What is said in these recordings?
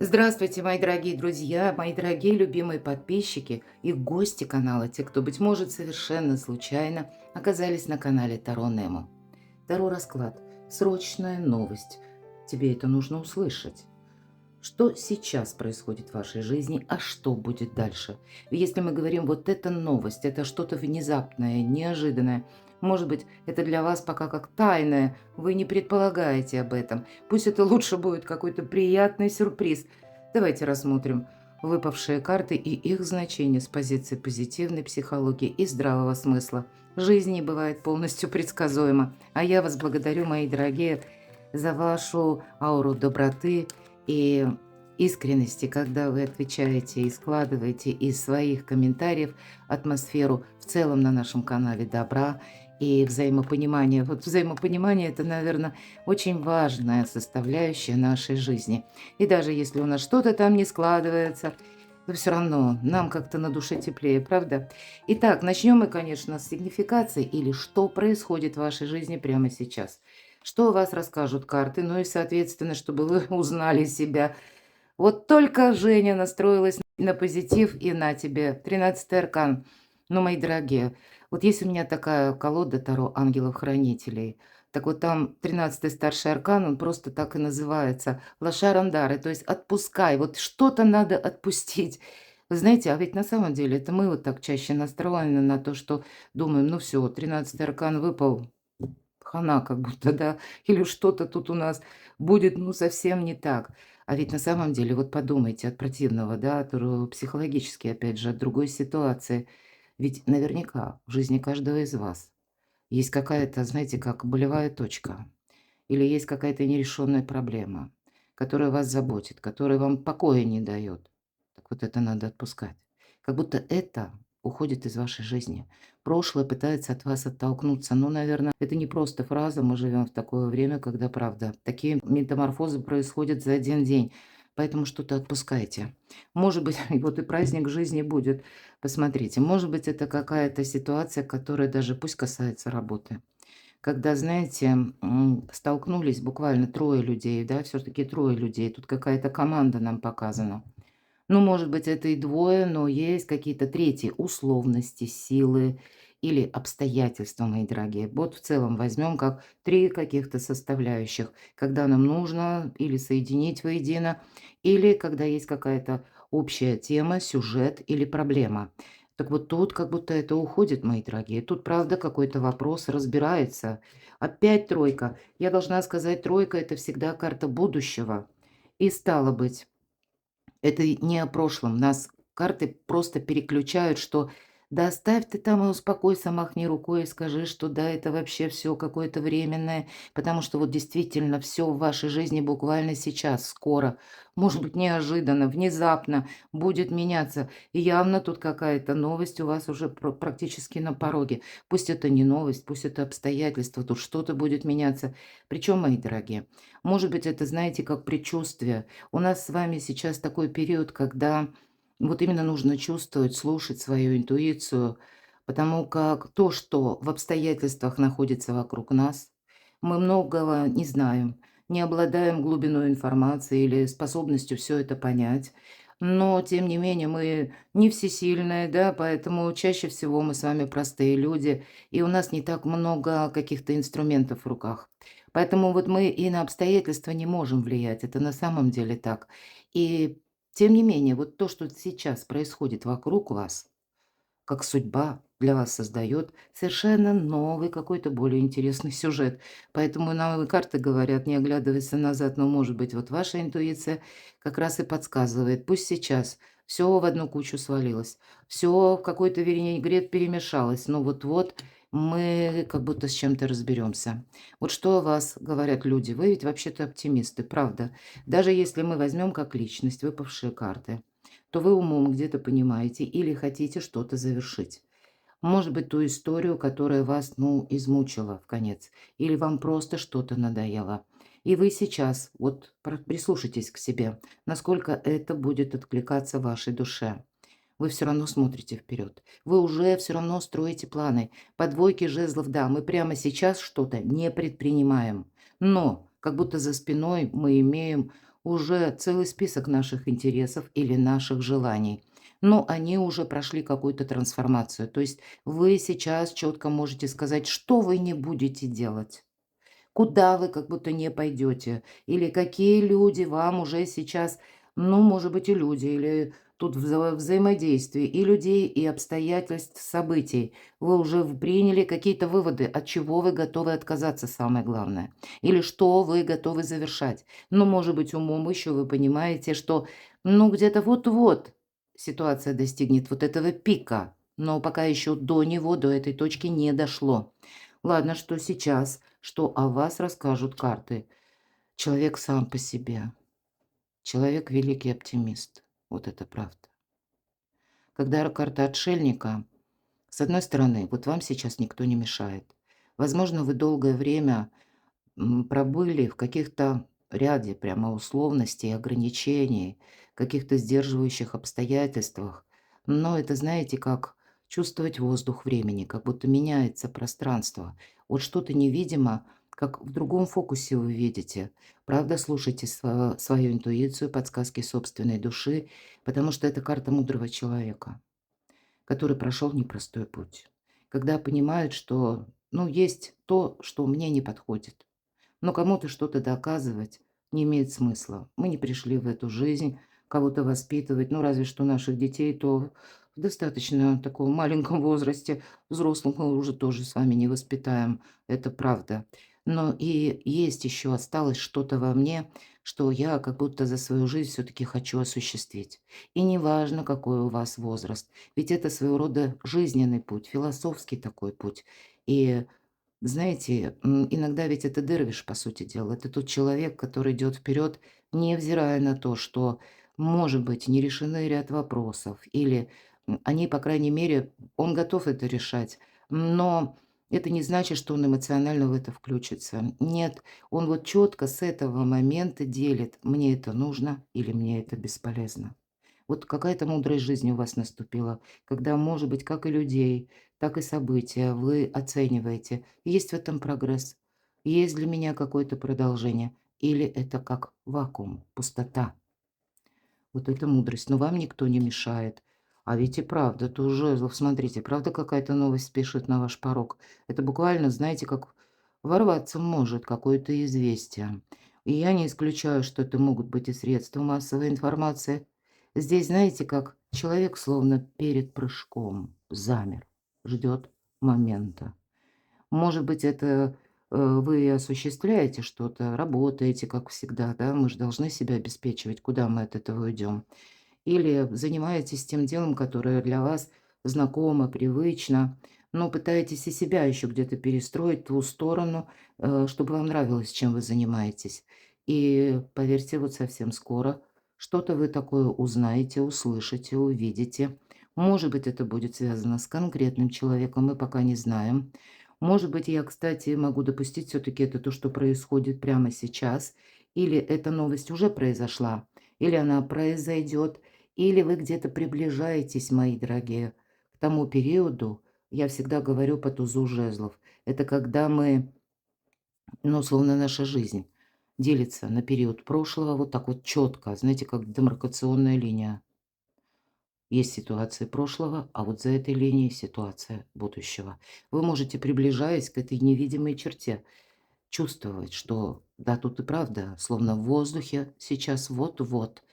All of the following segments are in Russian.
Здравствуйте, мои дорогие друзья, мои дорогие любимые подписчики и гости канала, те, кто, быть может, совершенно случайно оказались на канале Таро Немо. Таро расклад. Срочная новость. Тебе это нужно услышать. Что сейчас происходит в вашей жизни, а что будет дальше? Если мы говорим, вот это новость, это что-то внезапное, неожиданное. Может быть, это для вас пока как тайное, вы не предполагаете об этом. Пусть это лучше будет какой-то приятный сюрприз. Давайте рассмотрим выпавшие карты и их значение с позиции позитивной психологии и здравого смысла. Жизнь не бывает полностью предсказуема. А я вас благодарю, мои дорогие, за вашу ауру доброты и искренности, когда вы отвечаете и складываете из своих комментариев атмосферу в целом на нашем канале добра и взаимопонимания. Вот взаимопонимание – это, наверное, очень важная составляющая нашей жизни. И даже если у нас что-то там не складывается, то все равно нам как-то на душе теплее, правда? Итак, начнем мы, конечно, с сигнификации или что происходит в вашей жизни прямо сейчас. Что о вас расскажут карты, ну и, соответственно, чтобы вы узнали себя. Вот только Женя настроилась на позитив, и на тебе. 13-й аркан. Ну, мои дорогие, вот есть у меня такая колода Таро ангелов-хранителей. Так вот там 13-й старший аркан, он просто так и называется. Лошарандары, то есть отпускай. Вот что-то надо отпустить. Вы знаете, а ведь на самом деле это мы вот так чаще настроены на то, что думаем, ну все, 13-й аркан выпал, хана как будто, да, или что-то тут у нас будет, ну, совсем не так. А ведь на самом деле, вот подумайте, от противного, да, психологически, опять же, от другой ситуации. Ведь наверняка в жизни каждого из вас есть какая-то, знаете, как болевая точка, или есть какая-то нерешенная проблема, которая вас заботит, которая вам покоя не дает. Так вот это надо отпускать. Как будто это уходит из вашей жизни. Прошлое пытается от вас оттолкнуться. Ну, наверное, это не просто фраза. Мы живем в такое время, когда, правда, такие метаморфозы происходят за один день. Поэтому что-то отпускайте. Может быть, и вот и праздник жизни будет. Посмотрите, может быть, это какая-то ситуация, которая даже пусть касается работы. Когда, знаете, столкнулись буквально трое людей, да, все таки трое людей, тут какая-то команда нам показана. Ну, может быть, это и двое, но есть какие-то третьи условности, силы или обстоятельства, мои дорогие. Вот в целом возьмем как 3 каких-то составляющих, когда нам нужно или соединить воедино, или когда есть какая-то общая тема, сюжет или проблема. Так вот тут как будто это уходит, мои дорогие. Тут, правда, какой-то вопрос разбирается. Опять тройка. Я должна сказать, тройка – это всегда карта будущего. И стало быть, это и не о прошлом. Нас карты просто переключают, что да оставь ты там и успокойся, махни рукой и скажи, что да, это вообще все какое-то временное, потому что вот действительно все в вашей жизни буквально сейчас, скоро, может быть, неожиданно, внезапно будет меняться. И явно тут какая-то новость у вас уже практически на пороге. Пусть это не новость, пусть это обстоятельства, тут что-то будет меняться. Причем, мои дорогие, может быть, это, знаете, как предчувствие. У нас с вами сейчас такой период, когда вот именно нужно чувствовать, слушать свою интуицию, потому как то, что в обстоятельствах находится вокруг нас, мы многого не знаем, не обладаем глубиной информации или способностью все это понять. Но, тем не менее, мы не всесильные, да, поэтому чаще всего мы с вами простые люди, и у нас не так много каких-то инструментов в руках. Поэтому вот мы и на обстоятельства не можем влиять, это на самом деле так. И тем не менее, вот то, что сейчас происходит вокруг вас, как судьба для вас создает совершенно новый, какой-то более интересный сюжет. Поэтому нам и карты говорят, не оглядывайся назад, но, может быть, вот ваша интуиция как раз и подсказывает. Пусть сейчас все в одну кучу свалилось, все в какой-то винегрет перемешалось, но вот-вот мы как будто с чем-то разберемся. Вот что о вас говорят люди? Вы ведь вообще-то оптимисты, правда? Даже если мы возьмем как личность выпавшие карты, то вы умом где-то понимаете или хотите что-то завершить. Может быть, ту историю, которая вас, ну, измучила в конец, или вам просто что-то надоело. И вы сейчас вот прислушайтесь к себе, насколько это будет откликаться вашей душе. Вы все равно смотрите вперед. Вы уже все равно строите планы. По двойке жезлов, да, мы прямо сейчас что-то не предпринимаем. Но как будто за спиной мы имеем уже целый список наших интересов или наших желаний, но они уже прошли какую-то трансформацию. То есть вы сейчас четко можете сказать, что вы не будете делать. Куда вы как будто не пойдете, или какие люди вам уже сейчас, ну, может быть, и люди, или тут взаимодействие и людей, и обстоятельств, событий. Вы уже приняли какие-то выводы, от чего вы готовы отказаться, самое главное, или что вы готовы завершать. Ну, может быть, умом еще вы понимаете, что, ну, где-то вот-вот ситуация достигнет вот этого пика, но пока еще до него, до этой точки не дошло. Ладно, что сейчас, что о вас расскажут карты. Человек сам по себе. Человек великий оптимист. Вот это правда. Когда карта отшельника, с одной стороны, вот вам сейчас никто не мешает. Возможно, вы долгое время пробыли в каких-то ряде прямо условностей, ограничений, каких-то сдерживающих обстоятельствах. Но это, знаете, как чувствовать воздух времени, как будто меняется пространство. Вот что-то невидимо, как в другом фокусе вы видите. Правда, слушайте свою интуицию, подсказки собственной души, потому что это карта мудрого человека, который прошел непростой путь. Когда понимают, что, ну, есть то, что мне не подходит, но кому-то что-то доказывать не имеет смысла. Мы не пришли в эту жизнь кого-то воспитывать, ну, разве что наших детей, то в достаточно таком маленьком возрасте. Взрослых мы уже тоже с вами не воспитаем, это правда. Но и есть еще осталось что-то во мне, что я как будто за свою жизнь все-таки хочу осуществить. И неважно, какой у вас возраст, ведь это своего рода жизненный путь, философский такой путь. И знаете, иногда ведь это дервиш, по сути дела. Это тот человек, который идет вперед, невзирая на то, что, может быть, не решены ряд вопросов, или они, по крайней мере, он готов это решать, но это не значит, что он эмоционально в это включится. Нет, он вот четко с этого момента делит, мне это нужно или мне это бесполезно. Вот какая-то мудрость жизни у вас наступила, когда, может быть, как и людей, так и события вы оцениваете. Есть в этом прогресс? Есть для меня какое-то продолжение? Или это как вакуум, пустота? Вот это мудрость. Но вам никто не мешает. А ведь и правда, то уже, смотрите, правда какая-то новость спешит на ваш порог. Это буквально, знаете, как ворваться может какое-то известие. И я не исключаю, что это могут быть и средства массовой информации. Здесь, знаете, как человек словно перед прыжком замер, ждет момента. Может быть, это вы осуществляете что-то, работаете, как всегда, да, мы же должны себя обеспечивать, куда мы от этого уйдем. Или занимаетесь тем делом, которое для вас знакомо, привычно, но пытаетесь и себя еще где-то перестроить в ту сторону, чтобы вам нравилось, чем вы занимаетесь. И поверьте, вот совсем скоро что-то вы такое узнаете, услышите, увидите. Может быть, это будет связано с конкретным человеком, мы пока не знаем. Может быть, я, кстати, могу допустить все-таки это то, что происходит прямо сейчас, или эта новость уже произошла, или она произойдет, или вы где-то приближаетесь, мои дорогие, к тому периоду, я всегда говорю по тузу жезлов. Это когда мы, ну, словно наша жизнь делится на период прошлого, вот так вот четко, знаете, как демаркационная линия. Есть ситуация прошлого, а вот за этой линией ситуация будущего. Вы можете, приближаясь к этой невидимой черте, чувствовать, что да, тут и правда, словно в воздухе сейчас вот-вот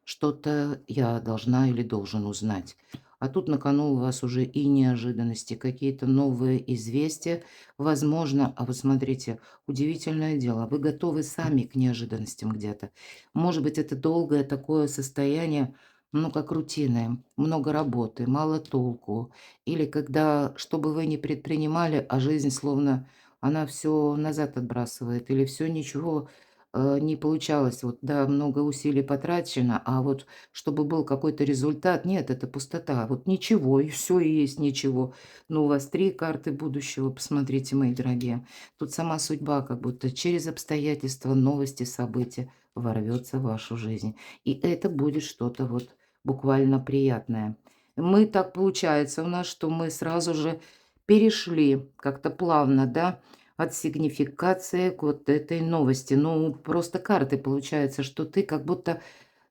что-то я должна или должен узнать. А тут на кону у вас уже и неожиданности, какие-то новые известия, возможно. А вот смотрите, удивительное дело, вы готовы сами к неожиданностям где-то. Может быть, это долгое такое состояние, ну, как рутины, много работы, мало толку. Или когда, что бы вы ни предпринимали, а жизнь словно она все назад отбрасывает, или все ничего не получалось. Вот, да, много усилий потрачено, а вот чтобы был какой-то результат, нет, это пустота. Вот ничего, и все и есть ничего. Но у вас 3 карты будущего, посмотрите, мои дорогие. Тут сама судьба как будто через обстоятельства, новости, события ворвется в вашу жизнь. И это будет что-то вот буквально приятное. Мы так получается у нас, что мы сразу же перешли как-то плавно, да, от сигнификации к вот этой новости. Ну, просто карты получается, что ты как будто,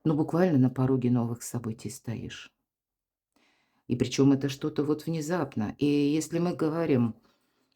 ну, буквально на пороге новых событий стоишь. И причем это что-то вот внезапно. И если мы говорим,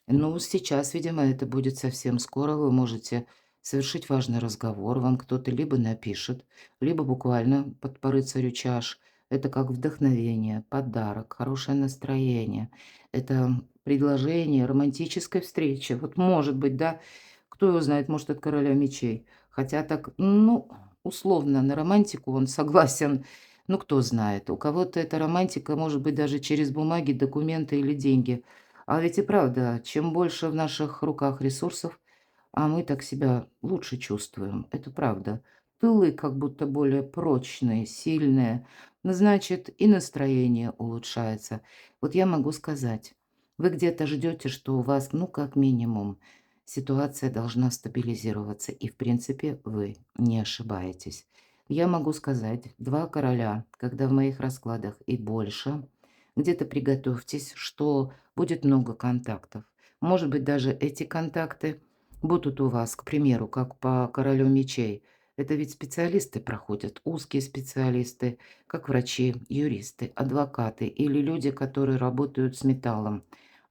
ну, сейчас, видимо, это будет совсем скоро, вы можете совершить важный разговор, вам кто-то либо напишет, либо буквально по рыцарю чаш. Это как вдохновение, подарок, хорошее настроение. Это предложение романтической встречи. Вот может быть, да, кто его знает, может, от короля мечей. Хотя так, ну, условно, на романтику он согласен, ну, кто знает. У кого-то эта романтика может быть даже через бумаги, документы или деньги. А ведь и правда, чем больше в наших руках ресурсов, а мы так себя лучше чувствуем. Это правда. Тылы как будто более прочные, сильные. Ну, значит, и настроение улучшается. Вот я могу сказать, вы где-то ждете, что у вас, ну, как минимум, ситуация должна стабилизироваться. И, в принципе, вы не ошибаетесь. Я могу сказать, два короля, когда в моих раскладах и больше, где-то приготовьтесь, что будет много контактов. Может быть, даже эти контакты будут у вас, к примеру, как по королю мечей. Это ведь специалисты проходят, узкие специалисты, как врачи, юристы, адвокаты или люди, которые работают с металлом.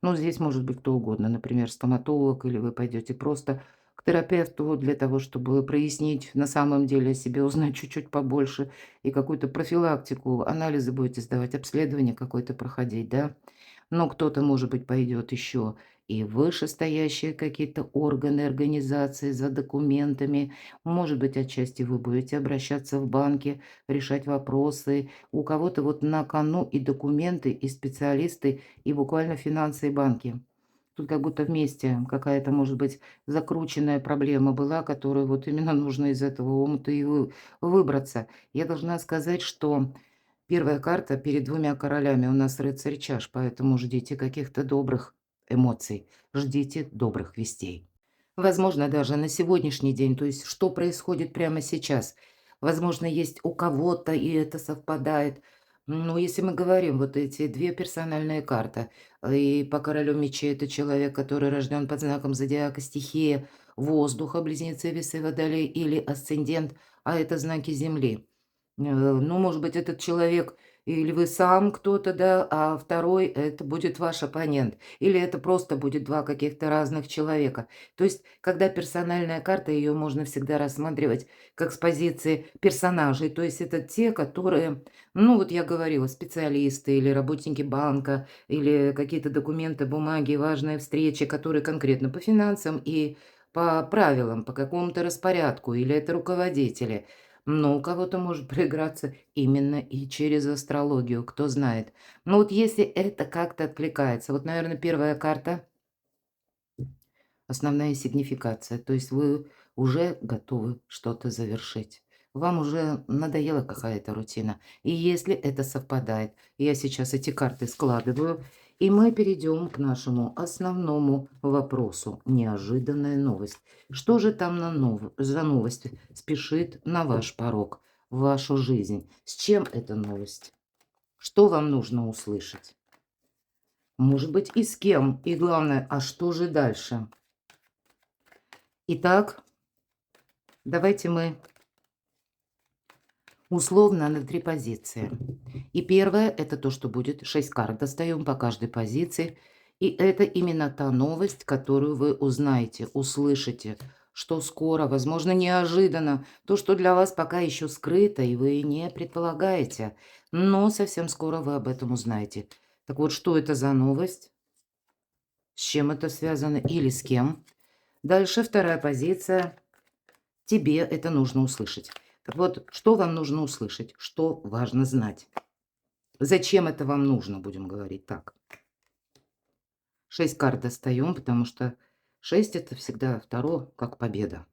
Ну, здесь может быть кто угодно, например, стоматолог, или вы пойдете просто к терапевту для того, чтобы прояснить на самом деле о себе, узнать чуть-чуть побольше и какую-то профилактику, анализы будете сдавать, обследование какое-то проходить, да. Но кто-то, может быть, пойдет еще и вышестоящие какие-то органы, организации за документами. Может быть, отчасти вы будете обращаться в банки, решать вопросы. У кого-то вот на кону и документы, и специалисты, и буквально финансы и банки. Тут как будто вместе какая-то, может быть, закрученная проблема была, которую вот именно нужно из этого омута и выбраться. Я должна сказать, что первая карта перед двумя королями у нас рыцарь чаш, поэтому ждите каких-то добрых эмоций, ждите добрых вестей. Возможно, даже на сегодняшний день, то есть что происходит прямо сейчас. Возможно, есть у кого-то, и это совпадает. Но если мы говорим, вот эти две персональные карты, и по королю мечей это человек, который рожден под знаком зодиака стихия воздуха, близнецы, весы, водолей или асцендент, а это знаки земли. Ну, может быть, этот человек или вы сам кто-то, да, а второй это будет ваш оппонент. Или это просто будет 2 каких-то разных человека. То есть, когда персональная карта, ее можно всегда рассматривать как с позиции персонажей. То есть это те, которые, ну, вот я говорила, специалисты или работники банка, или какие-то документы, бумаги, важные встречи, которые конкретно по финансам и по правилам, по какому-то распорядку, или это руководители. Но у кого-то может проиграться именно и через астрологию, кто знает. Но вот если это как-то откликается, вот, наверное, первая карта — основная сигнификация, то есть вы уже готовы что-то завершить. Вам уже надоела какая-то рутина. И если это совпадает, я сейчас эти карты складываю, и мы перейдем к нашему основному вопросу. Неожиданная новость. Что же там за новость спешит на ваш порог, в вашу жизнь? С чем эта новость? Что вам нужно услышать? Может быть, и с кем? И главное, а что же дальше? Итак, давайте мы условно на 3 позиции. И первое — это то, что будет 6 карт. Достаем по каждой позиции. И это именно та новость, которую вы узнаете, услышите, что скоро, возможно, неожиданно, то, что для вас пока еще скрыто, и вы не предполагаете, но совсем скоро вы об этом узнаете. Так вот, что это за новость? С чем это связано или с кем? Дальше вторая позиция. Тебе это нужно услышать. Так вот, что вам нужно услышать? Что важно знать? Зачем это вам нужно, будем говорить так. 6 карт достаем, потому что 6 это всегда второе, как победа.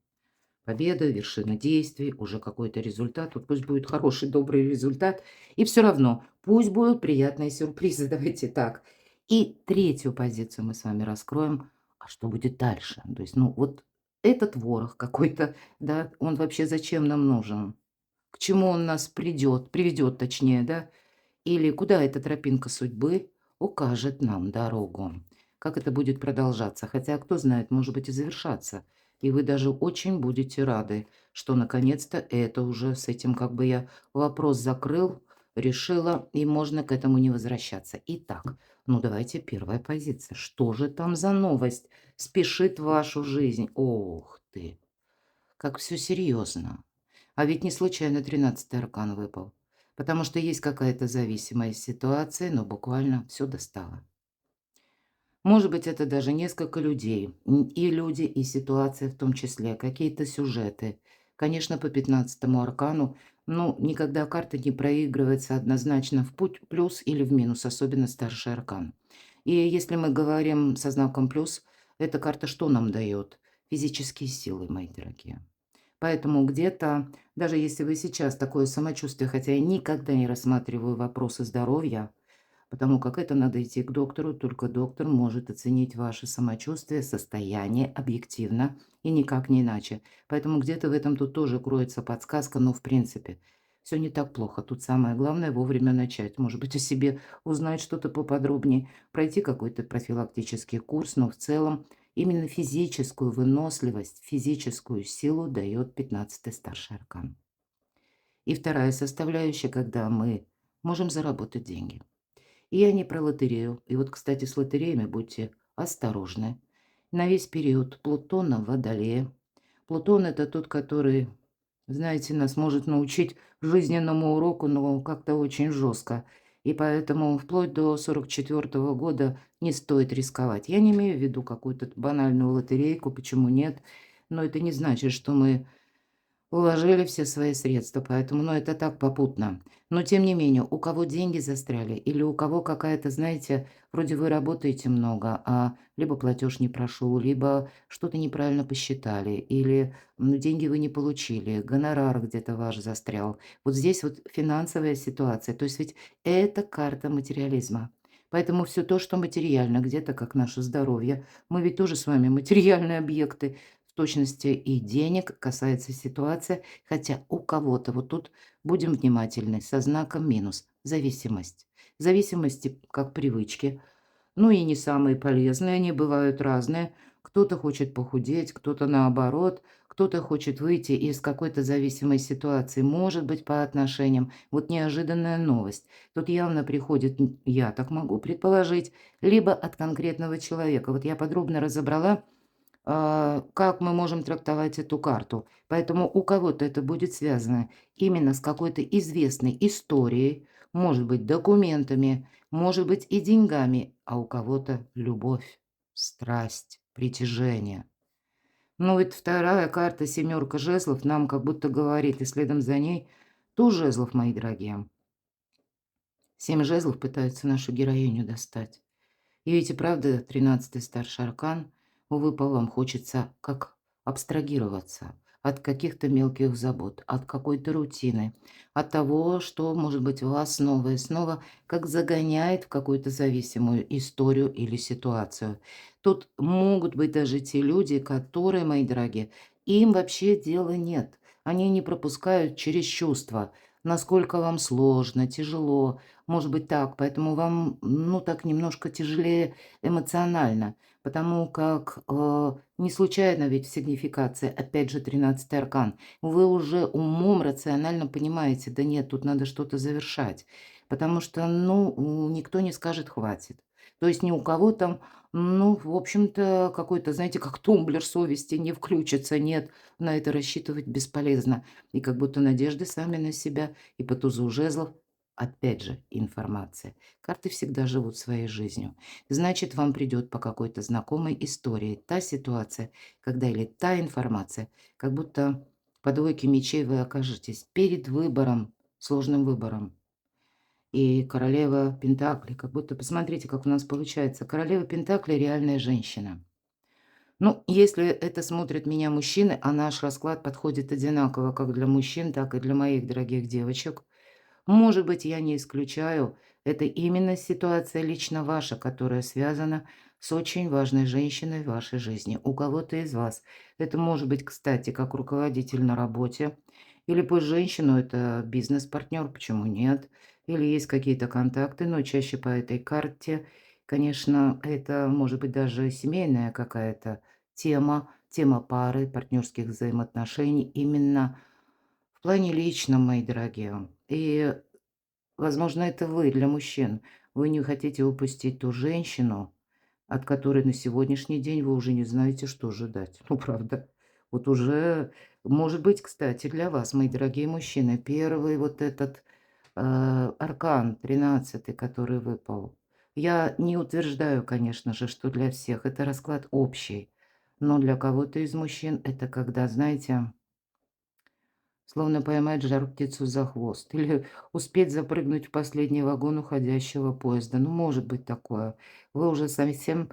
Победа, вершина действий, уже какой-то результат. Вот пусть будет хороший, добрый результат. И все равно, пусть будут приятные сюрпризы, давайте так. И третью позицию мы с вами раскроем. А что будет дальше? То есть, ну, вот этот ворох какой-то, да, он вообще зачем нам нужен? К чему он нас приведет точнее, да? Или куда эта тропинка судьбы укажет нам дорогу? как это будет продолжаться. Хотя, кто знает, может быть и завершаться. И вы даже очень будете рады, что наконец-то это уже с этим как бы я вопрос закрыл, решила, и можно к этому не возвращаться. Итак, ну давайте первая позиция. Что же там за новость спешит в вашу жизнь? Ох ты, как все серьезно. А ведь не случайно 13-й аркан выпал. Потому что есть какая-то зависимая ситуация, но буквально все достало. Может быть, это даже несколько людей. И люди, и ситуация в том числе, какие-то сюжеты. Конечно, по 15-му аркану, ну, никогда карта не проигрывается однозначно в путь плюс или в минус, особенно старший аркан. И если мы говорим со знаком плюс, эта карта что нам дает? Физические силы, мои дорогие. Поэтому где-то, даже если вы сейчас такое самочувствие, хотя я никогда не рассматриваю вопросы здоровья, потому как это надо идти к доктору, только доктор может оценить ваше самочувствие, состояние объективно и никак не иначе. Поэтому где-то в этом тут тоже кроется подсказка, но в принципе все не так плохо. Тут самое главное вовремя начать. Может быть, о себе узнать что-то поподробнее, пройти какой-то профилактический курс, но в целом именно физическую выносливость, физическую силу дает 15-й старший аркан. И вторая составляющая, когда мы можем заработать деньги. И я не про лотерею. И вот, кстати, с лотереями будьте осторожны. На весь период Плутона в Водолее. Плутон – это тот, который, знаете, нас может научить жизненному уроку, но как-то очень жестко. И поэтому вплоть до 44-го года не стоит рисковать. Я не имею в виду какую-то банальную лотерейку, почему нет. Но это не значит, что мы уложили все свои средства, поэтому, ну, это так попутно. Но тем не менее, у кого деньги застряли или у кого какая-то, знаете, вроде вы работаете много, а либо платеж не прошел, либо что-то неправильно посчитали, или деньги вы не получили, гонорар где-то ваш застрял. Вот здесь вот финансовая ситуация. То есть ведь это карта материализма. Поэтому все то, что материально, где-то как наше здоровье, мы ведь тоже с вами материальные объекты, в точности и денег касается ситуация, хотя у кого-то, вот тут будем внимательны, со знаком минус, зависимость. Зависимости как привычки, ну и не самые полезные, они бывают разные. Кто-то хочет похудеть, кто-то наоборот, кто-то хочет выйти из какой-то зависимой ситуации, может быть, по отношениям. Вот неожиданная новость. Тут явно приходит, я так могу предположить, либо от конкретного человека. Вот я подробно разобрала, как мы можем трактовать эту карту. Поэтому у кого-то это будет связано именно с какой-то известной историей, может быть, документами, может быть, и деньгами, а у кого-то любовь, страсть, притяжение. Ну, вот вторая карта, семерка жезлов, нам как будто говорит, и следом за ней туз жезлов, мои дорогие. 7 жезлов пытаются нашу героиню достать. И ведь и правда 13-й старший аркан, увы, вам хочется как абстрагироваться от каких-то мелких забот, от какой-то рутины, от того, что, может быть, вас снова и снова как загоняет в какую-то зависимую историю или ситуацию. Тут могут быть даже те люди, которые, мои дорогие, им вообще дела нет. Они не пропускают через чувства, насколько вам сложно, тяжело, может быть так, поэтому вам, ну, так немножко тяжелее эмоционально, потому как, не случайно ведь в сигнификации, опять же, 13-й аркан. Вы уже умом рационально понимаете: да нет, тут надо что-то завершать, потому что, ну, никто не скажет "хватит". То есть ни у кого там, ну, в общем-то, какой-то, знаете, как тумблер совести не включится. Нет, на это рассчитывать бесполезно. И как будто надежды сами на себя, и по тузу жезлов опять же, информация. Карты всегда живут своей жизнью. Значит, вам придет по какой-то знакомой истории та ситуация, когда или та информация, как будто по двойке мечей вы окажетесь перед выбором, сложным выбором. И королева Пентакли, как будто, посмотрите, как у нас получается. Королева Пентакли – реальная женщина. Ну, если это смотрят меня мужчины, а наш расклад подходит одинаково как для мужчин, так и для моих дорогих девочек – может быть, я не исключаю, это именно ситуация лично ваша, которая связана с очень важной женщиной в вашей жизни. У кого-то из вас. Это может быть, кстати, как руководитель на работе, или пусть женщину это бизнес-партнер, почему нет, или есть какие-то контакты, но чаще по этой карте Конечно, это может быть даже семейная какая-то тема пары, партнерских взаимоотношений именно в плане личном, мои дорогие. И, возможно, это вы для мужчин. Вы не хотите упустить ту женщину, от которой на сегодняшний день вы уже не знаете, что ожидать. Ну, правда. Вот уже, может быть, кстати, для вас, мои дорогие мужчины, первый вот этот аркан 13, который выпал. Я не утверждаю, конечно же, что для всех это расклад общий, но для кого-то из мужчин это когда, знаете, словно поймать жар-птицу за хвост или успеть запрыгнуть в последний вагон уходящего поезда. Ну, может быть такое. Вы уже совсем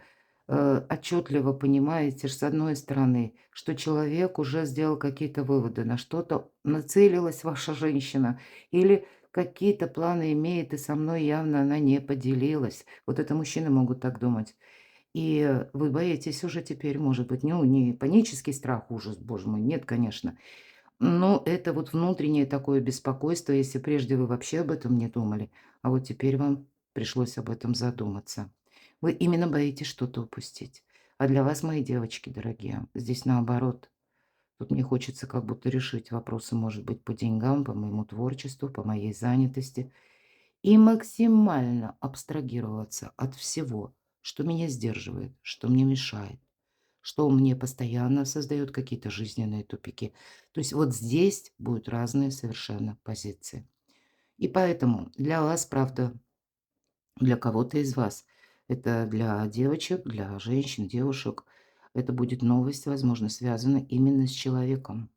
отчетливо понимаете, с одной стороны, что человек уже сделал какие-то выводы, на что-то нацелилась ваша женщина, или какие-то планы имеет, и со мной явно она не поделилась. Вот это мужчины могут так думать. И вы боитесь уже теперь, может быть, ну, не панический страх, ужас, боже мой, нет, конечно, но это вот внутреннее такое беспокойство, если прежде вы вообще об этом не думали, а вот теперь вам пришлось об этом задуматься. Вы именно боитесь что-то упустить. А для вас, мои девочки дорогие, здесь наоборот. Тут мне хочется как будто решить вопросы, может быть, по деньгам, по моему творчеству, по моей занятости. И максимально абстрагироваться от всего, что меня сдерживает, что мне мешает, что мне постоянно создает какие-то жизненные тупики. То есть вот здесь будут разные совершенно позиции. И поэтому для вас, правда, для кого-то из вас, это для девочек, для женщин, девушек, это будет новость, возможно, связана именно с человеком.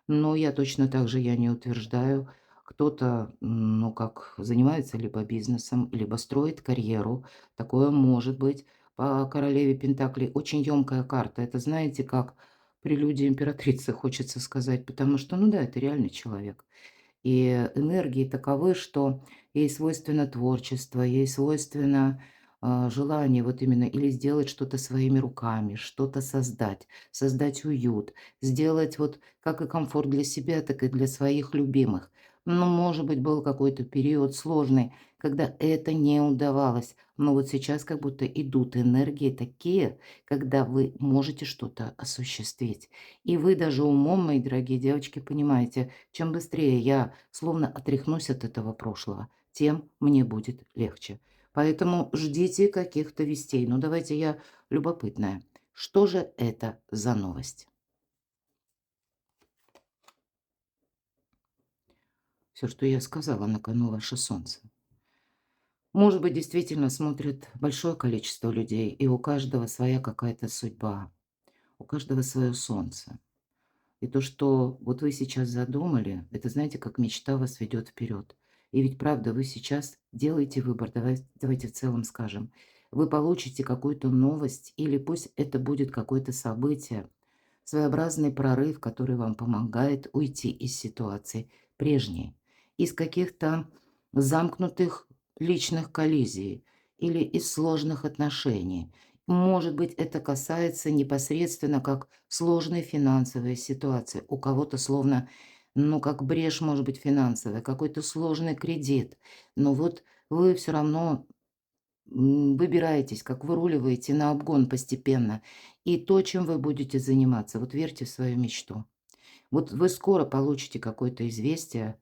Но я точно так же, я не утверждаю, кто-то, ну, как занимается либо бизнесом, либо строит карьеру. Такое может быть. По королеве Пентаклей очень емкая карта. Это, знаете, как прелюдия императрицы, хочется сказать, потому что, ну да, это реальный человек. И энергии таковы, что ей свойственно творчество, ей свойственно желание вот именно или сделать что-то своими руками, что-то создать, создать уют, сделать вот как и комфорт для себя, так и для своих любимых. Но, может быть, был какой-то период сложный, когда это не удавалось. Но вот сейчас как будто идут энергии такие, когда вы можете что-то осуществить. И вы даже умом, мои дорогие девочки, понимаете, чем быстрее я словно отряхнусь от этого прошлого, тем мне будет легче. Поэтому ждите каких-то вестей. Ну, давайте я любопытная. Что же это за новость? Все, что я сказала, на кону ваше солнце. Может быть, действительно смотрит большое количество людей, и у каждого своя какая-то судьба, у каждого свое солнце. И то, что вот вы сейчас задумали, это, знаете, как мечта вас ведет вперед. И ведь правда, вы сейчас делаете выбор, давайте в целом скажем. Вы получите какую-то новость, или пусть это будет какое-то событие, своеобразный прорыв, который вам помогает уйти из ситуации прежней, из каких-то замкнутых личных коллизий или из сложных отношений. Может быть, это касается непосредственно как сложной финансовой ситуации. У кого-то словно, ну, как брешь, может быть, финансовая, какой-то сложный кредит. Но вот вы все равно выбираетесь, как выруливаете на обгон постепенно. И то, чем вы будете заниматься, вот верьте в свою мечту. Вот вы скоро получите какое-то известие,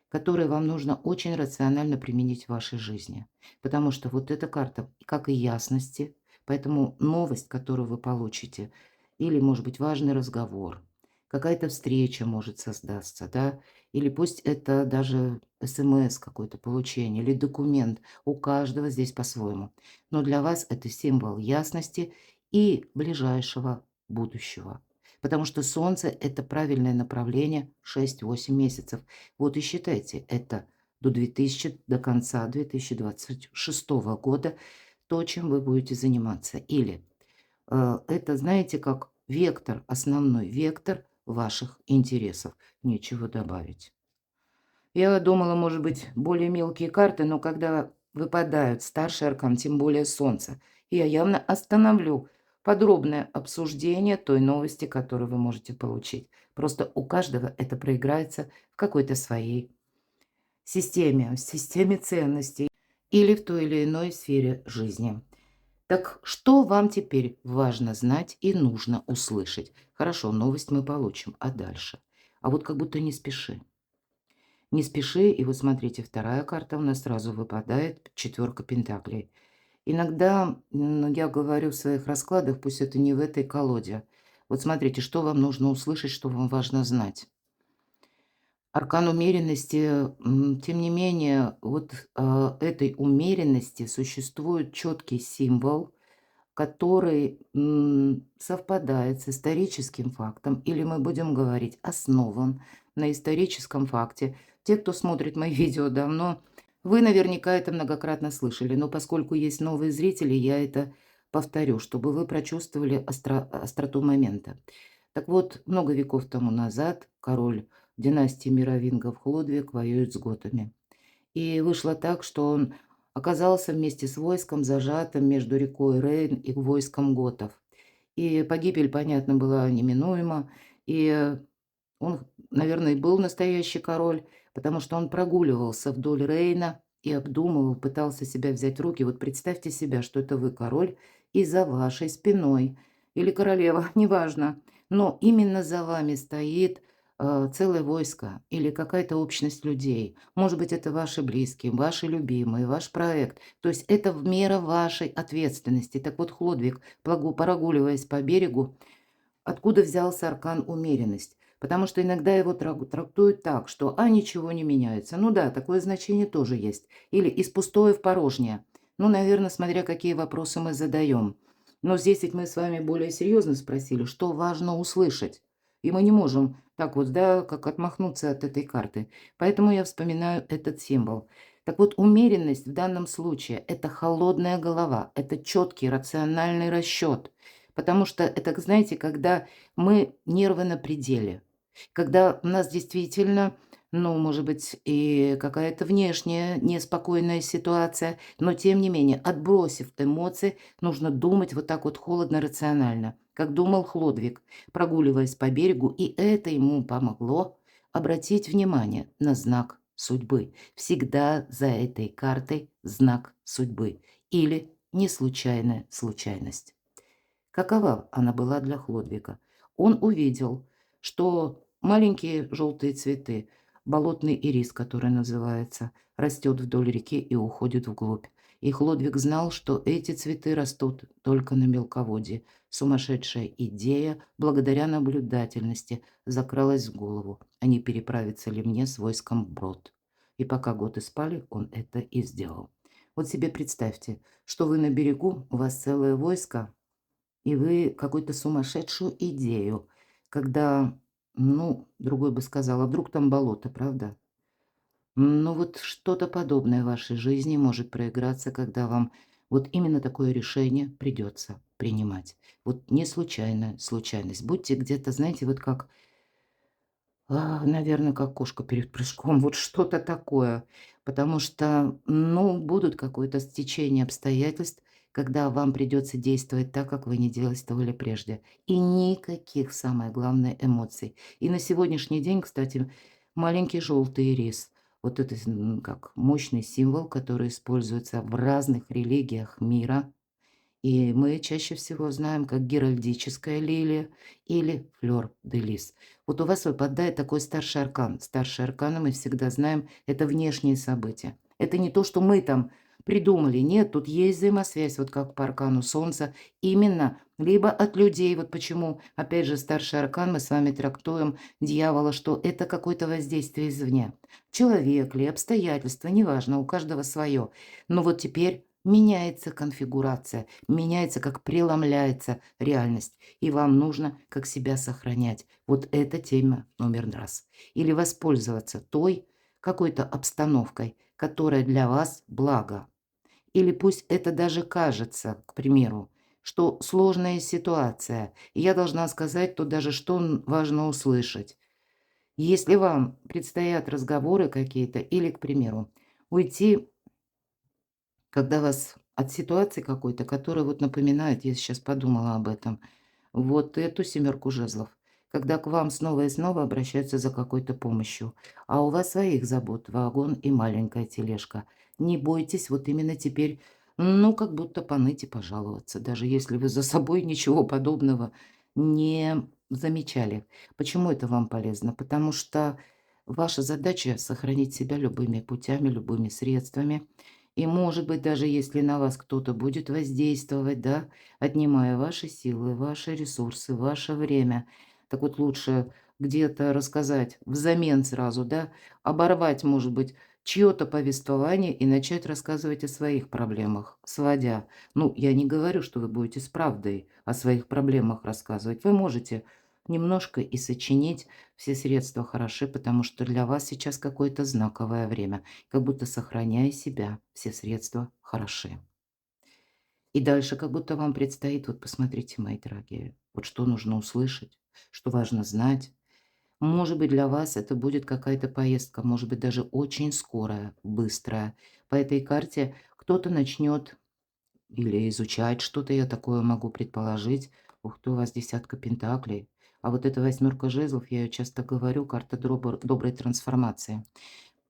которое вам нужно очень рационально применить в вашей жизни. Потому что вот эта карта, как и ясности, поэтому новость, которую вы получите, или, может быть, важный разговор, какая-то встреча может создаться, да, или пусть это даже СМС какое-то получение, или документ, у каждого здесь по-своему. Но для вас это символ ясности и ближайшего будущего. Потому что Солнце – это правильное направление 6-8 месяцев. Вот и считайте, это до конца 2026 года то, чем вы будете заниматься. Или это, знаете, как вектор, основной вектор ваших интересов. Нечего добавить. Я думала, может быть, более мелкие карты, но когда выпадают старший аркан, тем более Солнце, я явно остановлю подробное обсуждение той новости, которую вы можете получить. Просто у каждого это проиграется в какой-то своей системе ценностей или в той или иной сфере жизни. Так что вам теперь важно знать и нужно услышать? Хорошо, новость мы получим, а дальше? А вот как будто не спеши. Не спеши, и вот смотрите, вторая карта у нас сразу выпадает, четверка пентаклей. Иногда я говорю в своих раскладах, пусть это не в этой колоде. Вот смотрите, что вам нужно услышать, что вам важно знать. Аркан умеренности, тем не менее, вот этой умеренности существует четкий символ, который совпадает с историческим фактом, или мы будем говорить, основан на историческом факте. Те, кто смотрит мои видео давно, вы наверняка это многократно слышали, но поскольку есть новые зрители, я это повторю, чтобы вы прочувствовали остроту момента. Так вот, много веков тому назад король династии мировингов Хлодвиг воюет с готами. И вышло так, что он оказался вместе с войском зажатым между рекой Рейн и войском готов. И погибель, понятно, была неминуема. И он, наверное, и был настоящий король, потому что он прогуливался вдоль Рейна и обдумывал, пытался себя взять в руки. Вот представьте себя, что это вы король, и за вашей спиной, или королева, неважно, но именно за вами стоит целое войско или какая-то общность людей. Может быть, это ваши близкие, ваши любимые, ваш проект. То есть это мера вашей ответственности. Так вот, Хлодвиг, прогуливаясь по берегу, откуда взялся аркан умеренность? Потому что иногда его трактуют так, что ничего не меняется. Ну да, такое значение тоже есть. Или из пустое в порожнее. Ну, наверное, смотря какие вопросы мы задаем. Но здесь ведь мы с вами более серьезно спросили, что важно услышать. И мы не можем так вот, да, как отмахнуться от этой карты. Поэтому я вспоминаю этот символ. Так вот, умеренность в данном случае – это холодная голова, это четкий рациональный расчет. Потому что это, знаете, когда мы нервы на пределе, когда у нас действительно, ну, может быть, и какая-то внешняя неспокойная ситуация, но тем не менее, отбросив эмоции, нужно думать вот так вот холодно-рационально, как думал Хлодвиг, прогуливаясь по берегу, и это ему помогло обратить внимание на знак судьбы. Всегда за этой картой знак судьбы или неслучайная случайность. Какова она была для Хлодвига? Он увидел, что маленькие желтые цветы, болотный ирис, который называется, растет вдоль реки и уходит вглубь. И Хлодвиг знал, что эти цветы растут только на мелководье. Сумасшедшая идея, благодаря наблюдательности, закралась в голову, а не переправиться ли мне с войском вброд. И пока готы спали, он это и сделал. Вот себе представьте, что вы на берегу, у вас целое войско, и вы какую-то сумасшедшую идею, когда, ну, другой бы сказал, а вдруг там болото, правда? Ну, вот что-то подобное в вашей жизни может проиграться, когда вам вот именно такое решение придется принимать. Вот не случайная случайность. Будьте где-то, знаете, вот как наверное, как кошка перед прыжком, вот что-то такое. Потому что, ну, будут какое-то стечение обстоятельств, когда вам придется действовать так, как вы не действовали прежде. И никаких, самое главное, эмоций. И на сегодняшний день, кстати, маленький желтый рис. Вот это как мощный символ, который используется в разных религиях мира. И мы чаще всего знаем как геральдическая лилия или флёр де лис. Вот у вас выпадает такой старший аркан. Старшие арканы мы всегда знаем, это внешние события. Это не то, что мы там придумали. Нет, тут есть взаимосвязь, вот как по аркану Солнца, именно либо от людей. Вот почему, опять же, старший аркан мы с вами трактуем дьявола, что это какое-то воздействие извне. Человек ли, обстоятельства, неважно, у каждого свое. Но вот теперь меняется конфигурация, меняется, как преломляется реальность, и вам нужно как себя сохранять. Вот это тема номер раз. Или воспользоваться той какой-то обстановкой, которая для вас благо. Или пусть это даже кажется, к примеру, что сложная ситуация, и я должна сказать тут даже, что важно услышать. Если вам предстоят разговоры какие-то, или, к примеру, уйти когда вас от ситуации какой-то, которая вот напоминает, я сейчас подумала об этом, вот эту семерку жезлов. Когда к вам снова и снова обращаются за какой-то помощью, а у вас своих забот, вагон и маленькая тележка. Не бойтесь вот именно теперь Ну, как будто поныть и пожаловаться, даже если вы за собой ничего подобного не замечали. Почему это вам полезно? Потому что ваша задача — сохранить себя любыми путями, любыми средствами. И, может быть, даже если на вас кто-то будет воздействовать, да, отнимая ваши силы, ваши ресурсы, ваше время, так вот лучше где-то рассказать взамен сразу, да, оборвать, может быть, чье-то повествование и начать рассказывать о своих проблемах, сводя. Ну, я не говорю, что вы будете с правдой о своих проблемах рассказывать. Вы можете немножко и сочинить, все средства хороши, потому что для вас сейчас какое-то знаковое время, как будто сохраняя себя, все средства хороши. И дальше как будто вам предстоит, вот посмотрите, мои дорогие, вот что нужно услышать, что важно знать. Может быть, для вас это будет какая-то поездка, может быть, даже очень скорая, быстрая. По этой карте кто-то начнет или изучать что-то, я такое могу предположить. Ух ты, у вас десятка пентаклей. А вот эта восьмерка жезлов, я ее часто говорю, карта доброй трансформации.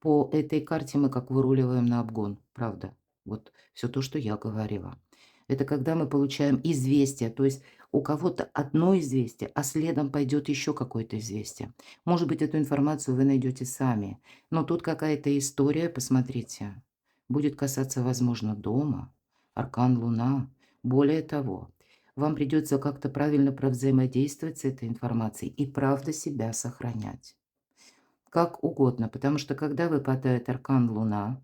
По этой карте мы как выруливаем на обгон, правда. Вот все то, что я говорила. Это когда мы получаем известие, то есть у кого-то одно известие, а следом пойдет еще какое-то известие. Может быть, эту информацию вы найдете сами, но тут какая-то история, посмотрите, будет касаться, возможно, дома, аркан Луна. Более того, вам придется как-то правильно провзаимодействовать с этой информацией и правда себя сохранять. Как угодно, потому что когда выпадает аркан Луна,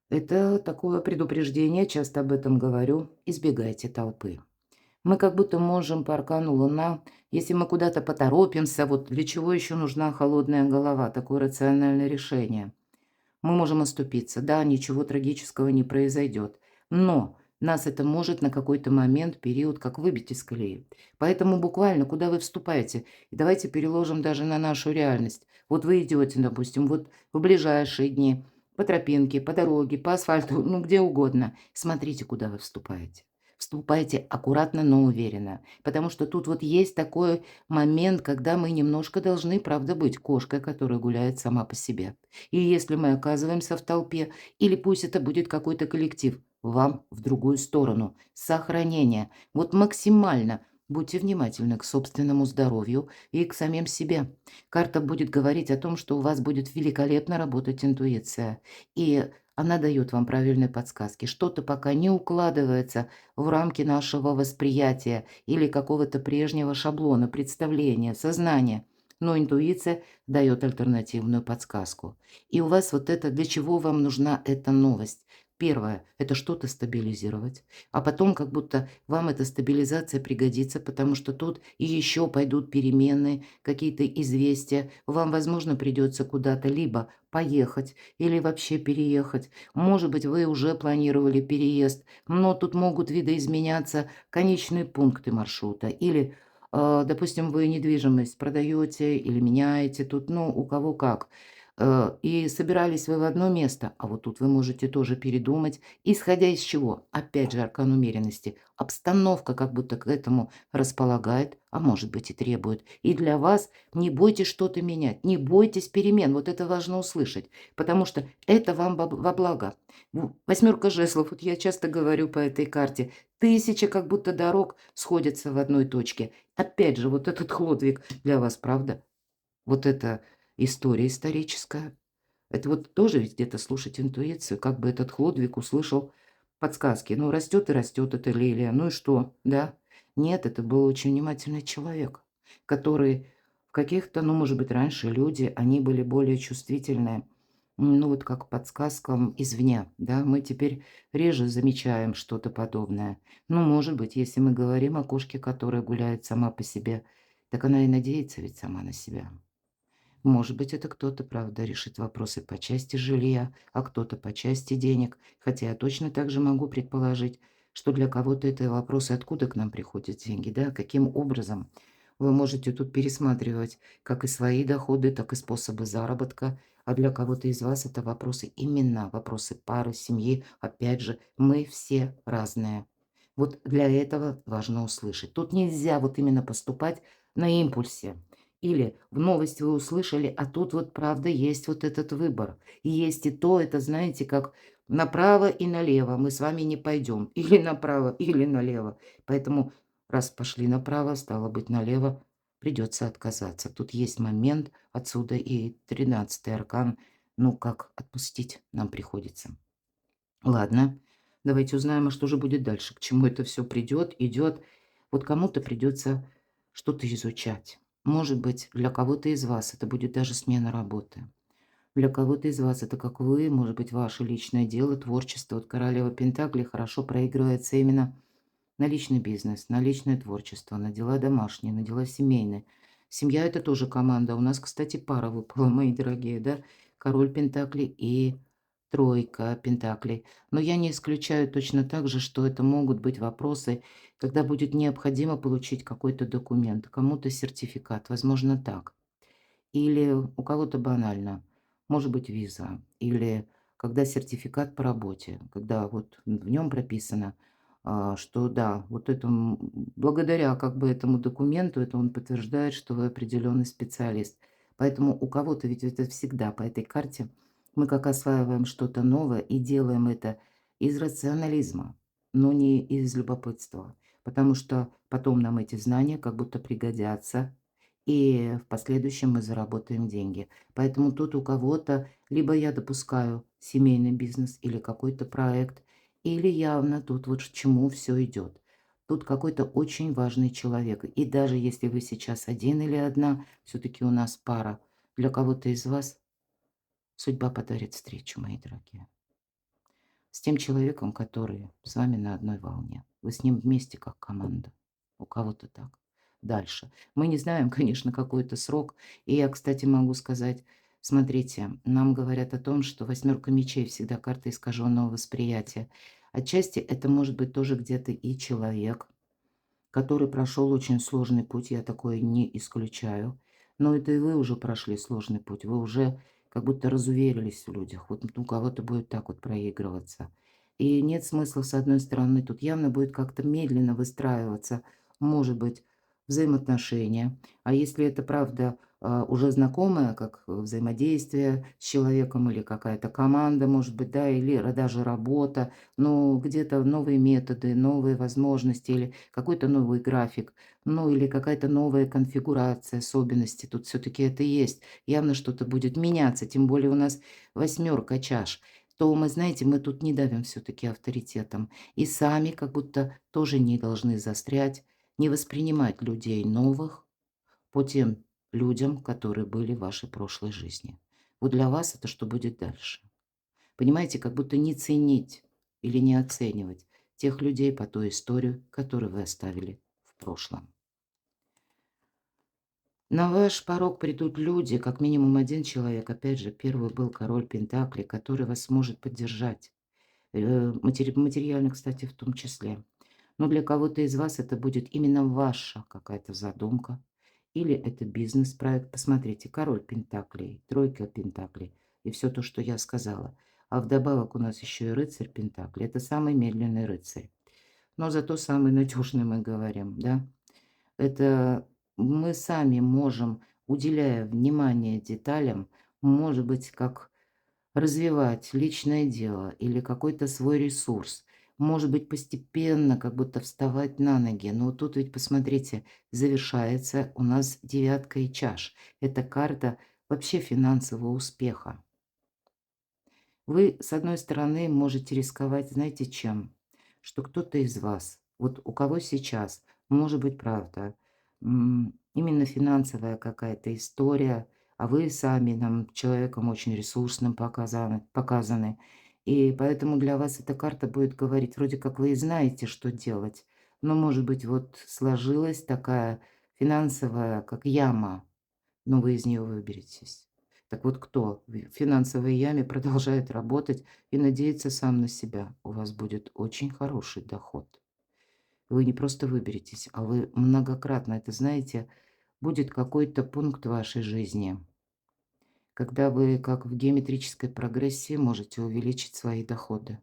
это такое предупреждение, часто об этом говорю, избегайте толпы. Мы как будто можем по аркану Луна, если мы куда-то поторопимся, вот для чего еще нужна холодная голова, такое рациональное решение. Мы можем оступиться, да, ничего трагического не произойдет, но нас это может на какой-то момент, период, как выбить из колеи. Поэтому буквально, куда вы вступаете, и давайте переложим даже на нашу реальность. Вот вы идете, допустим, вот в ближайшие дни по тропинке, по дороге, по асфальту, ну где угодно. Смотрите, куда вы вступаете. Вступайте аккуратно, но уверенно, потому что тут вот есть такой момент, когда мы немножко должны, правда, быть кошкой, которая гуляет сама по себе. И если мы оказываемся в толпе, или пусть это будет какой-то коллектив, вам в другую сторону. Сохранение. Вот максимально будьте внимательны к собственному здоровью и к самим себе. Карта будет говорить о том, что у вас будет великолепно работать интуиция. И она дает вам правильные подсказки. Что-то пока не укладывается в рамки нашего восприятия или какого-то прежнего шаблона, представления, сознания. Но интуиция дает альтернативную подсказку. И у вас вот это, для чего вам нужна эта новость? Первое — это что-то стабилизировать, а потом как будто вам эта стабилизация пригодится, потому что тут и еще пойдут перемены, какие-то известия. Вам, возможно, придется куда-то либо поехать или вообще переехать. Может быть, вы уже планировали переезд, но тут могут видоизменяться конечные пункты маршрута. Или, допустим, вы недвижимость продаете или меняете, тут, ну, у кого как. И собирались вы в одно место, а вот тут вы можете тоже передумать. Исходя из чего? Опять же, аркан умеренности. Обстановка как будто к этому располагает, а может быть и требует. И для вас не бойтесь что-то менять, не бойтесь перемен. Вот это важно услышать, потому что это вам во благо. Восьмерка жезлов, вот я часто говорю по этой карте, тысяча как будто дорог сходятся в одной точке. Опять же, вот этот Хлодвиг для вас, правда? Вот это история историческая. Это вот тоже ведь где-то слушать интуицию, как бы этот Хлодвиг услышал подсказки. Ну, растет и растет эта лилия, ну и что, да? Нет, это был очень внимательный человек, который в каких-то, ну, может быть, раньше люди, они были более чувствительные, ну, вот как к подсказкам извне, да, мы теперь реже замечаем что-то подобное. Ну, может быть, если мы говорим о кошке, которая гуляет сама по себе, так она и надеется ведь сама на себя. Может быть, это кто-то, правда, решит вопросы по части жилья, а кто-то по части денег. Хотя я точно так же могу предположить, что для кого-то это вопросы, откуда к нам приходят деньги, да, каким образом. Вы можете тут пересматривать как и свои доходы, так и способы заработка. А для кого-то из вас это вопросы именно, вопросы пары, семьи. Опять же, мы все разные. Вот для этого важно услышать. Тут нельзя вот именно поступать на импульсе. Или в новости вы услышали, а тут вот правда есть вот этот выбор. И есть и то, это знаете, как Направо и налево мы с вами не пойдем. Или направо, или налево. Поэтому раз пошли направо, стало быть, налево придется отказаться. Тут есть момент, отсюда и 13-й аркан. Ну, как отпустить нам приходится. Ладно, давайте узнаем, а что же будет дальше, к чему это все придет, идет. Вот кому-то придется что-то изучать. Может быть, для кого-то из вас это будет даже смена работы. Для кого-то из вас это, как вы, может быть, ваше личное дело, творчество. Вот королева Пентаклей хорошо проигрывается именно на личный бизнес, на личное творчество, на дела домашние, на дела семейные. Семья – это тоже команда. У нас, кстати, пара выпала, мои дорогие, да? Король Пентаклей и тройка Пентаклей. Но я не исключаю точно так же, что это могут быть вопросы, когда будет необходимо получить какой-то документ, кому-то сертификат, возможно, так. Или у кого-то банально, может быть, виза, или когда сертификат по работе, когда вот в нем прописано, что да, вот это благодаря как бы этому документу, это он подтверждает, что вы определенный специалист. Поэтому у кого-то ведь это всегда по этой карте мы как осваиваем что-то новое и делаем это из рационализма, но не из любопытства, потому что потом нам эти знания как будто пригодятся, и в последующем мы заработаем деньги. Поэтому тут у кого-то либо я допускаю семейный бизнес или какой-то проект, или явно тут вот к чему все идет. Тут какой-то очень важный человек. И даже если вы сейчас один или одна, все-таки у нас пара, для кого-то из вас судьба подарит встречу, мои дорогие. С тем человеком, который с вами на одной волне. Вы с ним вместе как команда. У кого-то так. Дальше. Мы не знаем, конечно, какой это срок. И я, кстати, могу сказать, смотрите, нам говорят о том, что восьмерка мечей всегда карта искаженного восприятия. Отчасти это может быть тоже где-то и человек, который прошел очень сложный путь, я такое не исключаю. Но это и вы уже прошли сложный путь, вы уже как будто разуверились в людях. Вот у кого-то будет так вот проигрываться. И нет смысла, с одной стороны, тут явно будет как-то медленно выстраиваться, может быть, взаимоотношения. А если это правда уже знакомое, как взаимодействие с человеком или какая-то команда, может быть, да, или даже работа, но где-то новые методы, новые возможности или какой-то новый график, ну или какая-то новая конфигурация, особенности. Тут все-таки это есть. Явно что-то будет меняться, тем более у нас восьмерка чаш. То мы, знаете, мы тут не давим все-таки авторитетом. И сами как будто тоже не должны застрять, не воспринимать людей новых по тем людям, которые были в вашей прошлой жизни. Вот для вас это что будет дальше? Понимаете, как будто не ценить или не оценивать тех людей по той историю, которую вы оставили в прошлом. На ваш порог придут люди, как минимум один человек, опять же, первый был король Пентакли, который вас может поддержать, материально, кстати, в том числе. Но для кого-то из вас это будет именно ваша какая-то задумка, или это бизнес-проект. Посмотрите, король Пентаклей, тройка Пентаклей и все то, что я сказала. А вдобавок у нас еще и рыцарь Пентаклей. Это самый медленный рыцарь. Но зато самый надежный, мы говорим, да. Это мы сами можем, уделяя внимание деталям, может быть, как развивать личное дело или какой-то свой ресурс. Может быть, постепенно как будто вставать на ноги. Но вот тут ведь, посмотрите, завершается у нас девятка и чаш. Это карта вообще финансового успеха. Вы, с одной стороны, можете рисковать, знаете, чем? Что кто-то из вас, вот у кого сейчас, может быть, правда, именно финансовая какая-то история, а вы сами нам человеком очень ресурсным показаны. И поэтому для вас эта карта будет говорить, вроде как вы и знаете, что делать, но, может быть, вот сложилась такая финансовая, как яма, но вы из нее выберетесь. Так вот, кто в финансовой яме продолжает работать и надеется сам на себя, у вас будет очень хороший доход. Вы не просто выберетесь, а вы многократно, это знаете, будет какой-то пункт в вашей жизни, когда вы, как в геометрической прогрессии, можете увеличить свои доходы.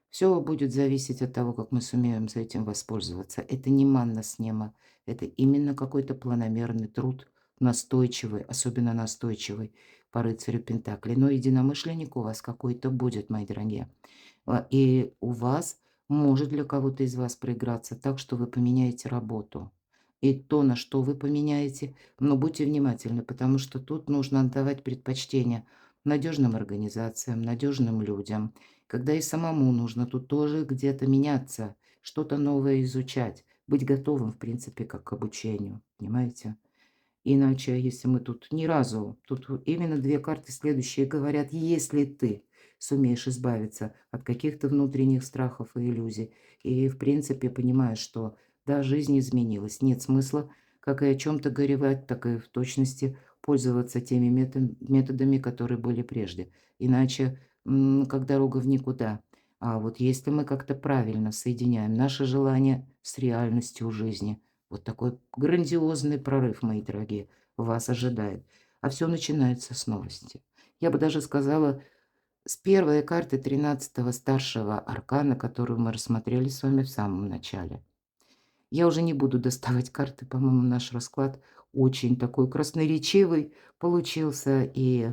Все будет зависеть от того, как мы сумеем за этим воспользоваться. Это не манна с неба, это именно какой-то планомерный труд, настойчивый, особенно настойчивый. по рыцарю Пентаклей, но единомышленник у вас какой-то будет, мои дорогие. И у вас может для кого-то из вас проиграться так, что вы поменяете работу. И то, на что вы поменяете, но будьте внимательны, потому что тут нужно отдавать предпочтение надежным организациям, надежным людям. Когда и самому нужно тут тоже где-то меняться, что-то новое изучать, быть готовым, в принципе, как к обучению, понимаете? Иначе, если мы тут ни разу, тут именно 2 карты следующие говорят: если ты сумеешь избавиться от каких-то внутренних страхов и иллюзий, и, в принципе, понимаешь, что да, жизнь изменилась, нет смысла как и о чем то горевать, так и в точности пользоваться теми методами, которые были прежде. Иначе, как дорога в никуда. А вот если мы как-то правильно соединяем наши желания с реальностью жизни, вот такой грандиозный прорыв, мои дорогие, вас ожидает. А все начинается с новости. Я бы даже сказала, с первой карты 13-го старшего аркана, которую мы рассмотрели с вами в самом начале. Я уже не буду доставать карты, по-моему, наш расклад очень такой красноречивый получился. И,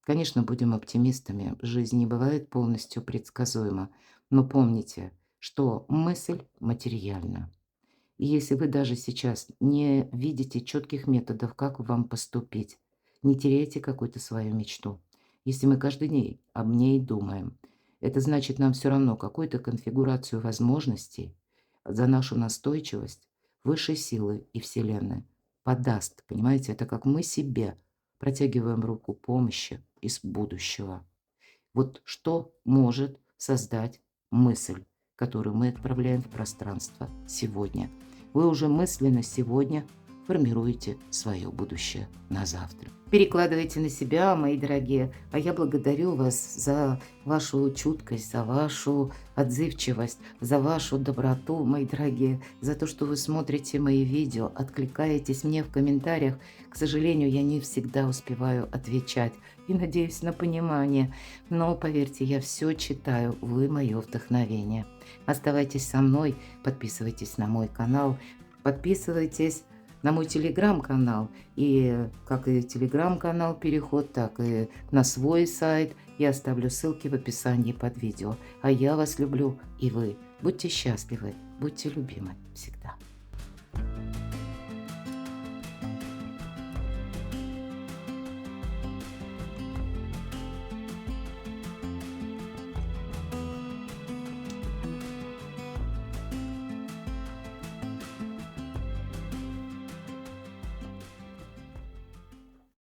конечно, будем оптимистами. Жизнь не бывает полностью предсказуема. Но помните, что мысль материальна. И если вы даже сейчас не видите четких методов, как вам поступить, не теряйте какую-то свою мечту. Если мы каждый день об ней думаем, это значит, нам все равно какую-то конфигурацию возможностей за нашу настойчивость высшей силы и Вселенной подаст. Понимаете, это как мы себе протягиваем руку помощи из будущего. Вот что может создать мысль, которую мы отправляем в пространство сегодня. Вы уже мысленно сегодня формируете свое будущее на завтра. Перекладывайте на себя, мои дорогие, а я благодарю вас за вашу чуткость, за вашу отзывчивость, за вашу доброту, мои дорогие, за то, что вы смотрите мои видео, откликаетесь мне в комментариях. К сожалению, я не всегда успеваю отвечать и надеюсь на понимание. Но поверьте, я все читаю, вы мое вдохновение. Оставайтесь со мной, подписывайтесь на мой канал, подписывайтесь на мой телеграм-канал. И как и телеграм-канал переход, так и на свой сайт. Я оставлю ссылки в описании под видео. А я вас люблю, и вы. Будьте счастливы, будьте любимы всегда.